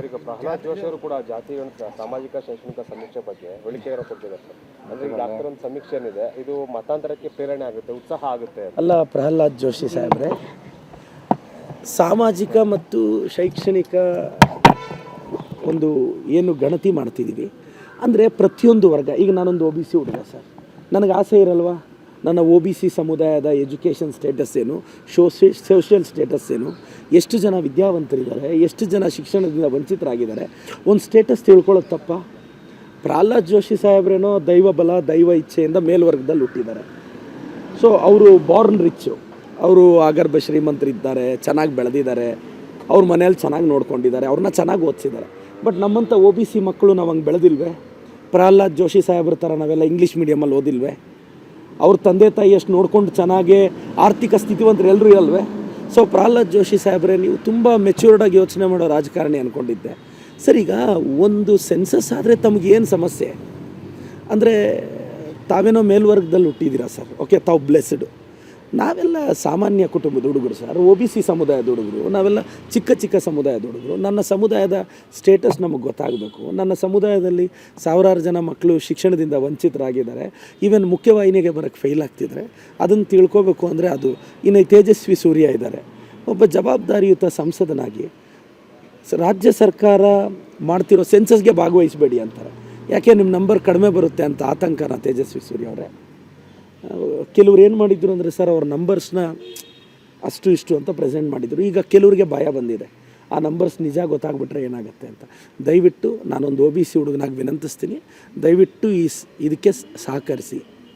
Sir, ಈಗ ಪ್ರಹ್ಲಾದ್ ಜೋಶಿ ಅವರು ಕೂಡ ಜಾತಿ ಸಾಮಾಜಿಕ ಶೈಕ್ಷಣಿಕ ಸಮೀಕ್ಷೆ ಬಗ್ಗೆ ಹೇಳಿಕೆಯನ್ನು ಕೊಟ್ಟಿದ್ದಾರೆ ಸರ್. ಅಂದ್ರೆ ಈಗ ಆಗ್ತಿರೋ ಒಂದು ಸಮೀಕ್ಷೆ ಏನಿದೆ ಇದು ಮತಾಂತರಕ್ಕೆ ಪ್ರೇರಣೆ ಆಗುತ್ತೆ, ಉತ್ಸಾಹ ಆಗುತ್ತೆ ಅಲ್ಲ. ಪ್ರಹ್ಲಾದ್ ಜೋಶಿ ಸಾಹೇಬ್ರೆ, ಸಾಮಾಜಿಕ ಮತ್ತು ಶೈಕ್ಷಣಿಕ ಒಂದು ಏನು ಗಣತಿ ಮಾಡ್ತಿದ್ದೀವಿ ಅಂದರೆ ಪ್ರತಿಯೊಂದು ವರ್ಗ. ಈಗ ನಾನೊಂದು ಒ ಬಿ ಸಿ ಹುಡುಗ ಸರ್, ನನಗೆ ಆಸೆ ಇರಲ್ವಾ ನನ್ನ ಒ ಬಿ ಸಿ ಸಮುದಾಯದ ಎಜುಕೇಷನ್ ಸ್ಟೇಟಸ್ ಏನು, ಸೋಷಿಯಲ್ ಸ್ಟೇಟಸ್ ಏನು, ಎಷ್ಟು ಜನ ವಿದ್ಯಾವಂತರಿದ್ದಾರೆ, ಎಷ್ಟು ಜನ ಶಿಕ್ಷಣದಿಂದ ವಂಚಿತರಾಗಿದ್ದಾರೆ, ಒಂದು ಸ್ಟೇಟಸ್ ತಿಳ್ಕೊಳ್ಳೋದು ತಪ್ಪ? ಪ್ರಹ್ಲಾದ್ ಜೋಶಿ ಸಾಹೇಬ್ರೇನೋ ದೈವ ಬಲ ದೈವ ಇಚ್ಛೆಯಿಂದ ಮೇಲ್ವರ್ಗದಲ್ಲಿ ಹುಟ್ಟಿದ್ದಾರೆ. ಸೊ ಅವರು ಬಾರ್ನ್ ರಿಚ್ಚು, ಅವರು ಆಗರ್ಭ ಶ್ರೀಮಂತರಿದ್ದಾರೆ, ಚೆನ್ನಾಗಿ ಬೆಳೆದಿದ್ದಾರೆ, ಅವ್ರ ಮನೇಲಿ ಚೆನ್ನಾಗಿ ನೋಡ್ಕೊಂಡಿದ್ದಾರೆ, ಅವ್ರನ್ನ ಚೆನ್ನಾಗಿ ಓದಿಸಿದ್ದಾರೆ. ಬಟ್ ನಮ್ಮಂಥ ಒ ಬಿ ಸಿ ಮಕ್ಕಳು ನಾವು ಹಂಗೆ ಬೆಳೆದಿಲ್ವೇ? ಪ್ರಹ್ಲಾದ್ ಜೋಶಿ ಸಾಹೇಬ್ರ ಥರ ನಾವೆಲ್ಲ ಇಂಗ್ಲೀಷ್ ಮೀಡಿಯಮಲ್ಲಿ ಓದಿಲ್ವೇ? ಅವ್ರ ತಂದೆ ತಾಯಿ ಎಷ್ಟು ನೋಡ್ಕೊಂಡು ಚೆನ್ನಾಗೇ ಆರ್ಥಿಕ ಸ್ಥಿತಿವಂತರು ಎಲ್ಲರೂ ಇರಲ್ವೇ? ಸೊ ಪ್ರಹ್ಲಾದ್ ಜೋಶಿ ಸಾಹೇಬ್ರೆ, ನೀವು ತುಂಬ ಮೆಚ್ಯೂರ್ಡಾಗಿ ಯೋಚನೆ ಮಾಡೋ ರಾಜಕಾರಣಿ ಅಂದ್ಕೊಂಡಿದ್ದೆ ಸರ್. ಈಗ ಒಂದು ಸೆನ್ಸಸ್ ಆದರೆ ತಮಗೇನು ಸಮಸ್ಯೆ ಅಂದರೆ, ತಾವೇನೋ ಮೇಲ್ವರ್ಗದಲ್ಲಿ ಹುಟ್ಟಿದ್ದೀರಾ ಸರ್, ಓಕೆ, ತಾವು ಬ್ಲೆಸ್ಡ್. ನಾವೆಲ್ಲ ಸಾಮಾನ್ಯ ಕುಟುಂಬದ ಹುಡುಗರು ಸರ್, ಒ ಬಿ ಸಿ ಸಮುದಾಯದ ಹುಡುಗರು, ನಾವೆಲ್ಲ ಚಿಕ್ಕ ಚಿಕ್ಕ ಸಮುದಾಯದ ಹುಡುಗರು. ನನ್ನ ಸಮುದಾಯದ ಸ್ಟೇಟಸ್ ನಮಗೆ ಗೊತ್ತಾಗಬೇಕು. ನನ್ನ ಸಮುದಾಯದಲ್ಲಿ ಸಾವಿರಾರು ಜನ ಮಕ್ಕಳು ಶಿಕ್ಷಣದಿಂದ ವಂಚಿತರಾಗಿದ್ದಾರೆ, ಈವನ್ ಮುಖ್ಯವಾಹಿನಿಗೆ ಬರೋಕ್ಕೆ ಫೇಲ್ ಆಗ್ತಿದ್ದಾರೆ. ಅದನ್ನು ತಿಳ್ಕೊಬೇಕು ಅಂದರೆ ಅದು ಇನ್ನು ತೇಜಸ್ವಿ ಸೂರ್ಯ ಇದ್ದಾರೆ. ಒಬ್ಬ ಜವಾಬ್ದಾರಿಯುತ ಸಂಸದನಾಗಿ ರಾಜ್ಯ ಸರ್ಕಾರ ಮಾಡ್ತಿರೋ ಸೆನ್ಸಸ್ಗೆ ಭಾಗವಹಿಸಬೇಡಿ ಅಂತಾರೆ. ಯಾಕೆ ನಿಮ್ಮ ನಂಬರ್ ಕಡಿಮೆ ಬರುತ್ತೆ ಅಂತ ಆತಂಕನ ತೇಜಸ್ವಿ ಸೂರ್ಯ ಅವರೇ? ಕೆಲವ್ರು ಏನು ಮಾಡಿದ್ರು ಅಂದರೆ ಸರ್, ಅವ್ರ ನಂಬರ್ಸ್ನ ಅಷ್ಟು ಇಷ್ಟು ಅಂತ ಪ್ರೆಸೆಂಟ್ ಮಾಡಿದರು. ಈಗ ಕೆಲವರಿಗೆ ಭಯ ಬಂದಿದೆ, ಆ ನಂಬರ್ಸ್ ನಿಜ ಗೊತ್ತಾಗ್ಬಿಟ್ರೆ ಏನಾಗುತ್ತೆ ಅಂತ. ದಯವಿಟ್ಟು ನಾನೊಂದು ಒ ಬಿ ಸಿ ಹುಡುಗನಾಗಿ ವಿನಂತಿಸ್ತೀನಿ, ದಯವಿಟ್ಟು ಇದಕ್ಕೆ ಸಹಕರಿಸಿ.